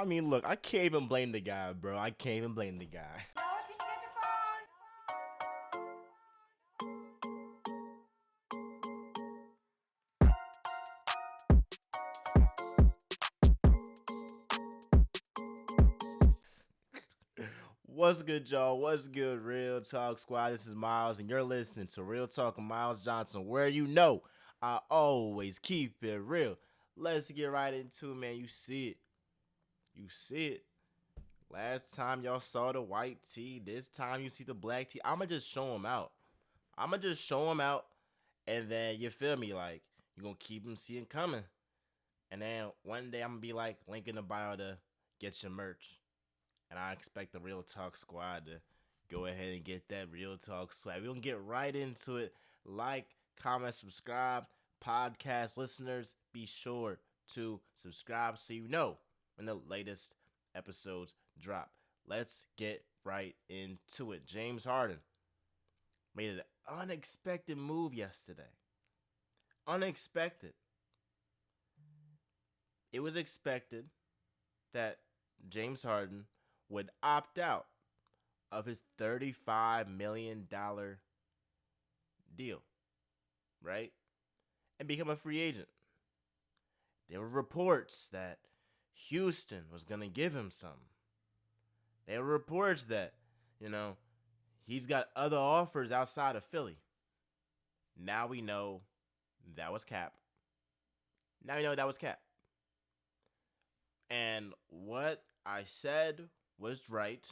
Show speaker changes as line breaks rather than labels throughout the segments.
I mean, look, I can't even blame the guy, bro. I can't even blame the guy. What's good, y'all? What's good, Real Talk Squad? This is Miles, and you're listening to Real Talk with Miles Johnson, where you know I always keep it real. Let's get right into it, man. You see it. You see it. Last time y'all saw the white tee. This time you see the black tee. I'ma just show them out. I'ma just show them out, and then you feel me? Like, you're gonna keep them seeing coming. And then one day I'm gonna be like, link in the bio to get your merch. And I expect the Real Talk Squad to go ahead and get that Real Talk swag. We're going to get right into it. Like, comment, subscribe. Podcast listeners, be sure to subscribe so you know when the latest episodes drop. Let's get right into it. James Harden made an unexpected move yesterday. Unexpected. It was expected that James Harden would opt out of his $35 million deal, right? And become a free agent. There were reports that Houston was going to give him some. There were reports that, he's got other offers outside of Philly. Now we know that was cap. And what I said was right.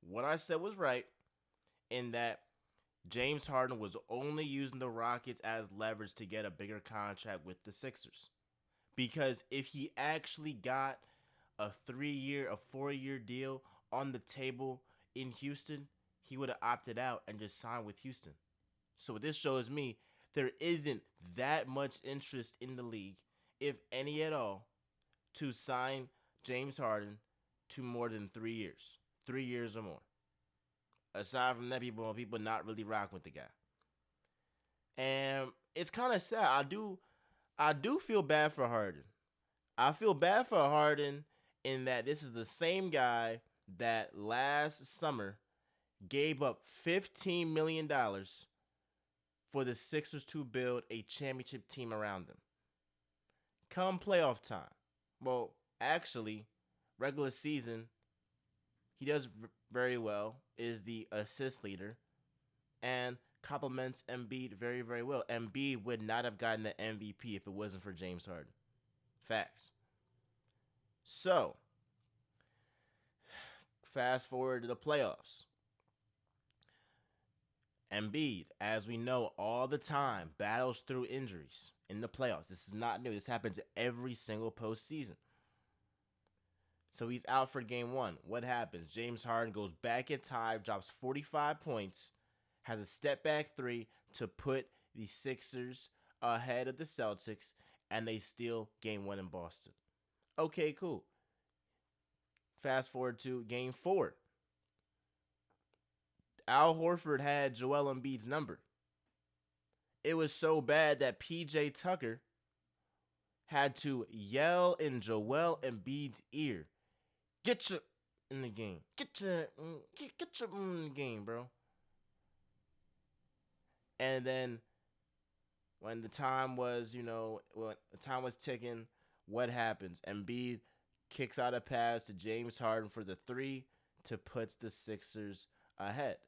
What I said was right in that James Harden was only using the Rockets as leverage to get a bigger contract with the Sixers. Because if he actually got a 4-year deal on the table in Houston, he would have opted out and just signed with Houston. So what this shows me, there isn't that much interest in the league, if any at all, to sign James Harden to more than 3 years. 3 years or more. Aside from that, people not really rocking with the guy. And it's kind of sad. I do feel bad for Harden. I feel bad for Harden in that this is the same guy that last summer gave up $15 million for the Sixers to build a championship team around them. Come playoff time. Well, actually, regular season, he does very well, is the assist leader, and compliments Embiid very, very well. Embiid would not have gotten the MVP if it wasn't for James Harden. Facts. So, fast forward to the playoffs. Embiid, as we know all the time, battles through injuries in the playoffs. This is not new. This happens every single postseason. So he's out for game one. What happens? James Harden goes back in time, drops 45 points, has a step back three to put the Sixers ahead of the Celtics, and they steal game one in Boston. Okay, cool. Fast forward to game four. Al Horford had Joel Embiid's number. It was so bad that PJ Tucker had to yell in Joel Embiid's ear, "Get your in the game. Get your in the game, bro." And then when the time was, when the time was ticking, what happens? Embiid kicks out a pass to James Harden for the three to put the Sixers ahead.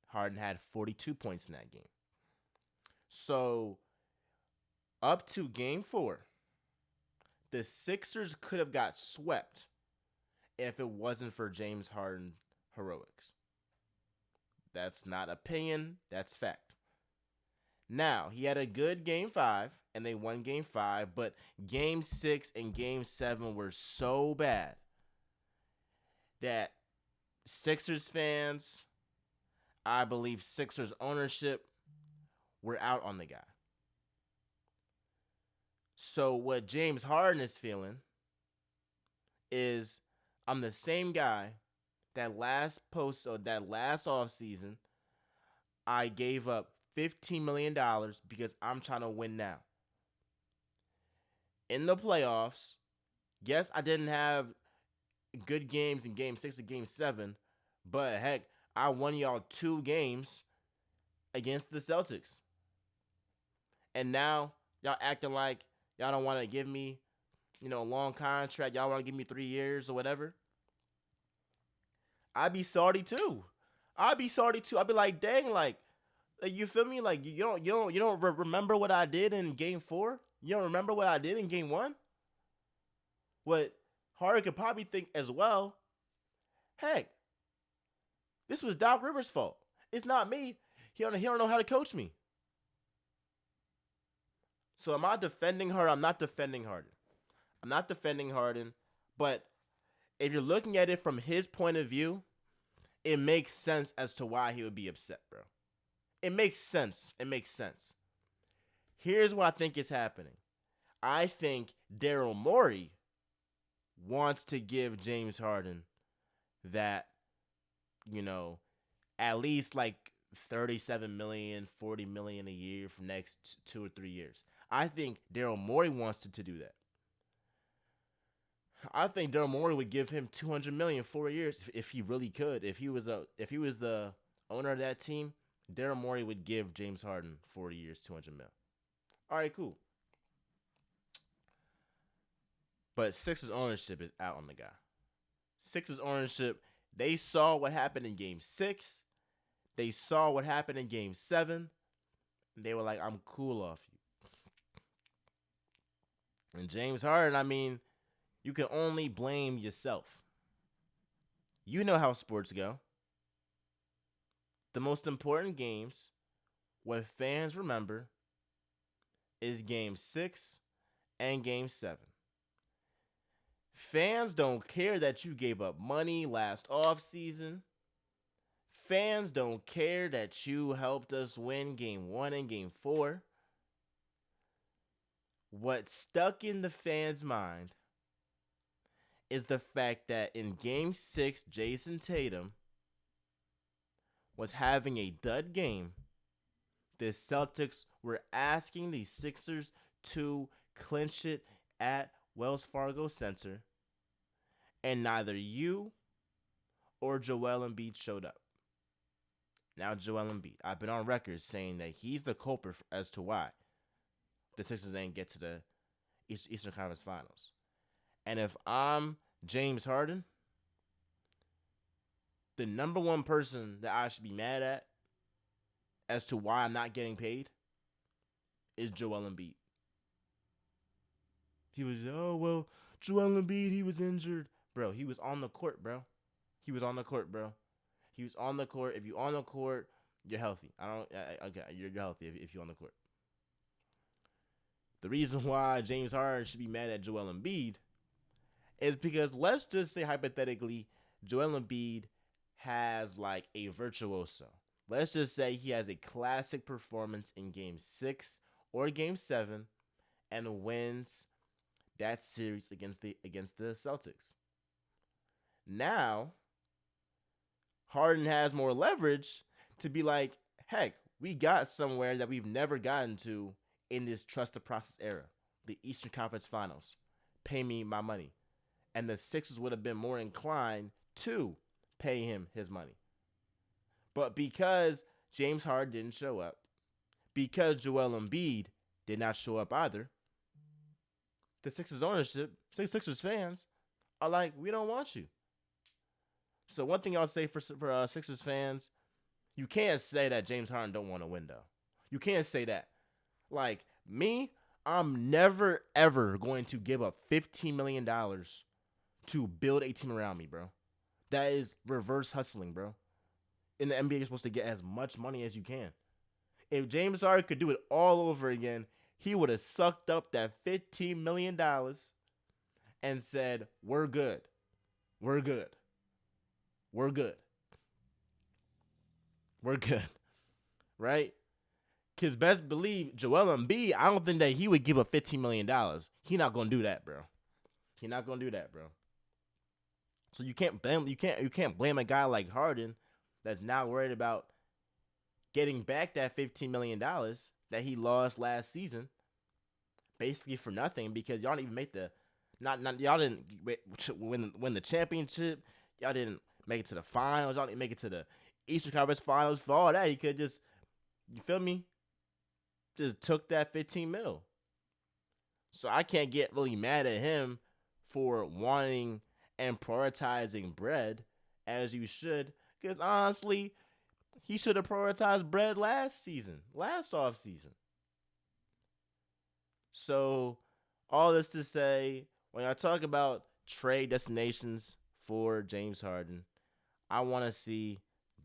Harden had 42 points in that game. So up to game four, the Sixers could have got swept if it wasn't for James Harden heroics. That's not opinion, that's fact. Now, he had a good game five, and they won game five, but game six and game seven were so bad that Sixers fans, I believe Sixers ownership, were out on the guy. So what James Harden is feeling is, I'm the same guy that last offseason I gave up $15 million because I'm trying to win now. In the playoffs, Yes, I didn't have good games in game 6 and game 7, but heck, I won y'all 2 games against the Celtics. And now y'all acting like y'all don't want to give me, a long contract. Y'all want to give me 3 years or whatever. I'd be salty too. I'd be salty too. I'd be like, dang, like, you feel me? Like you don't remember what I did in game 4. You don't remember what I did in game 1. What Harden could probably think as well. Heck, this was Doc Rivers' fault. It's not me. He don't know how to coach me. So am I defending her? I'm not defending Harden. I'm not defending Harden. But if you're looking at it from his point of view, it makes sense as to why he would be upset, bro. It makes sense. It makes sense. Here's what I think is happening. I think Daryl Morey wants to give James Harden that, at least like 37 million, 40 million a year for next 2 or 3 years. I think Daryl Morey wants to do that. I think Daryl Morey would give him 200 million 4 years if he really could. If he was the owner of that team, Daryl Morey would give James Harden 40 years, 200 mil. All right, cool. But Sixers ownership is out on the guy. Sixers ownership, they saw what happened in game 6. They saw what happened in game 7. And they were like, I'm cool off you. And James Harden, I mean, you can only blame yourself. You know how sports go. The most important games, what fans remember, is game 6 and game 7. Fans don't care that you gave up money last offseason. Fans don't care that you helped us win game 1 and game 4. What stuck in the fans' mind is the fact that in game 6, Jason Tatum was having a dud game. The Celtics were asking the Sixers to clinch it at Wells Fargo Center, and neither you or Joel Embiid showed up. Now Joel Embiid, I've been on record saying that he's the culprit as to why the Sixers ain't get to the Eastern Conference Finals. And if I'm James Harden, the number one person that I should be mad at as to why I'm not getting paid is Joel Embiid. He was, oh, well, Joel Embiid, he was injured. Bro, he was on the court, bro. He was on the court, bro. He was on the court. If you're on the court, you're healthy. Okay, you're healthy if you're on the court. The reason why James Harden should be mad at Joel Embiid is because let's just say hypothetically Joel Embiid has like a virtuoso. Let's just say he has a classic performance in game 6 or game 7 and wins that series against the Celtics. Now, Harden has more leverage to be like, heck, we got somewhere that we've never gotten to in this trust the process era, the Eastern Conference Finals. Pay me my money. And the Sixers would have been more inclined to pay him his money. But because James Harden didn't show up, because Joel Embiid did not show up either, the Sixers ownership, Sixers fans, are like, we don't want you. So one thing I'll say for Sixers fans, you can't say that James Harden don't want to win, though. You can't say that. Like, me, I'm never, ever going to give up $15 million to build a team around me, bro. That is reverse hustling, bro. In the NBA, you're supposed to get as much money as you can. If James Harden could do it all over again, he would have sucked up that $15 million and said, we're good. We're good. We're good. We're good. Right? Because best believe Joel Embiid, I don't think that he would give up $15 million. He not going to do that, bro. He not going to do that, bro. So you can't blame a guy like Harden that's now worried about getting back that $15 million that he lost last season basically for nothing because y'all didn't even make the Not y'all didn't win the championship. Y'all didn't make it to the finals. Y'all didn't make it to the Eastern Conference Finals. For all that, you could just, you feel me? Just took that 15 mil. So I can't get really mad at him for wanting and prioritizing bread as you should. Because honestly, he should have prioritized bread last off season. So all this to say, when I talk about trade destinations for James Harden, I want to see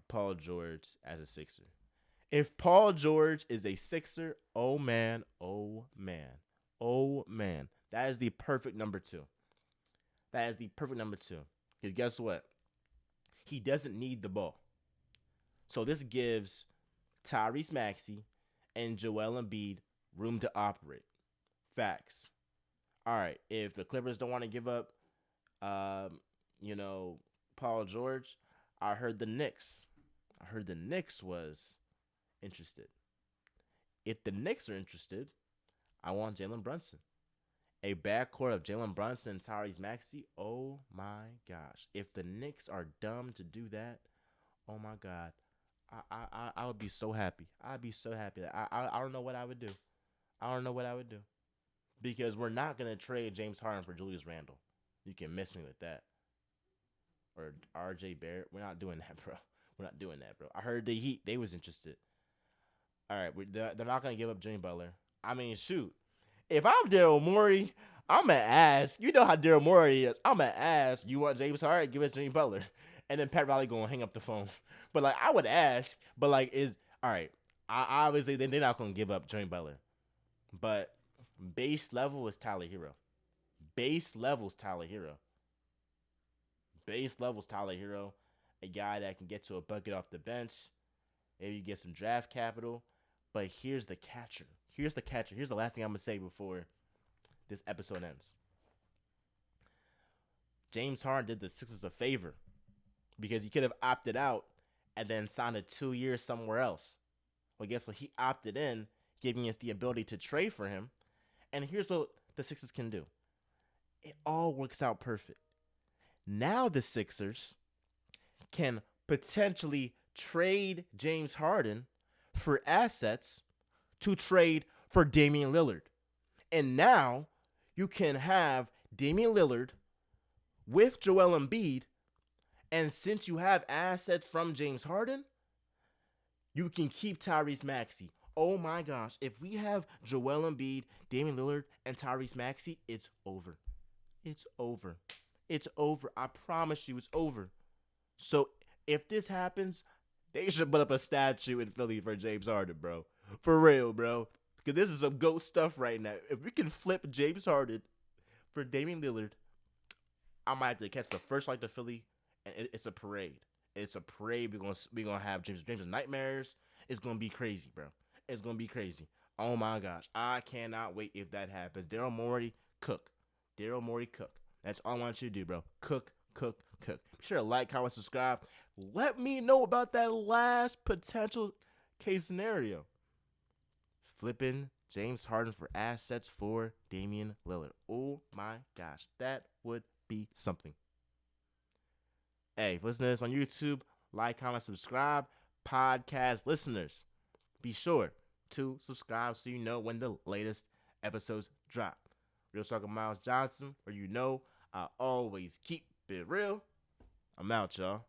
Paul George as a Sixer. If Paul George is a Sixer, oh man, oh man, oh man. That is the perfect number 2. That is the perfect number 2. Because guess what? He doesn't need the ball. So this gives Tyrese Maxey and Joel Embiid room to operate. Facts. All right, if the Clippers don't want to give up, Paul George, I heard the Knicks was interested. If the Knicks are interested, I want Jalen Brunson. A backcourt of Jalen Brunson and Tyrese Maxey, oh my gosh. If the Knicks are dumb to do that, oh my God. I would be so happy. I'd be so happy. I don't know what I would do. Because we're not going to trade James Harden for Julius Randle. You can miss me with that. Or RJ Barrett. We're not doing that, bro. I heard the Heat, they was interested. All right, they're not going to give up Jimmy Butler. I mean, shoot. If I'm Daryl Morey, I'm going to ask. You know how Daryl Morey is. I'm going to ask, you want James Harden? Give us Jimmy Butler. And then Pat Riley going to hang up the phone. But, I would ask. But, all right. Obviously, they're not going to give up Jimmy Butler. But base level is Tyler Hero. A guy that can get to a bucket off the bench. Maybe get some draft capital. But here's the catcher. Here's the last thing I'm going to say before this episode ends. James Harden did the Sixers a favor because he could have opted out and then signed a 2 years somewhere else. Well, guess what? He opted in, giving us the ability to trade for him. And here's what the Sixers can do. It all works out perfect. Now the Sixers can potentially trade James Harden for assets to trade for Damian Lillard. And now you can have Damian Lillard with Joel Embiid. And since you have assets from James Harden, you can keep Tyrese Maxey. Oh my gosh, if we have Joel Embiid, Damian Lillard, and Tyrese Maxey, it's over. It's over. I promise you, it's over. So if this happens, they should put up a statue in Philly for James Harden, bro. For real, bro. Because this is some GOAT stuff right now. If we can flip James Harden for Damian Lillard, I might have to catch the first flight to Philly, and it's a parade. It's a parade. We're gonna have James nightmares. It's gonna be crazy, bro. It's gonna be crazy. Oh my gosh, I cannot wait if that happens. Daryl Morey, cook. That's all I want you to do, bro. Cook. Be sure to like, comment, subscribe. Let me know about that last potential case scenario. Flipping James Harden for assets for Damian Lillard. Oh my gosh, that would be something. Hey, if listeners on YouTube, like, comment, subscribe. Podcast listeners, be sure to subscribe so you know when the latest episodes drop. Real Talk with Miles Johnson, where you know I always keep it real. I'm out, y'all.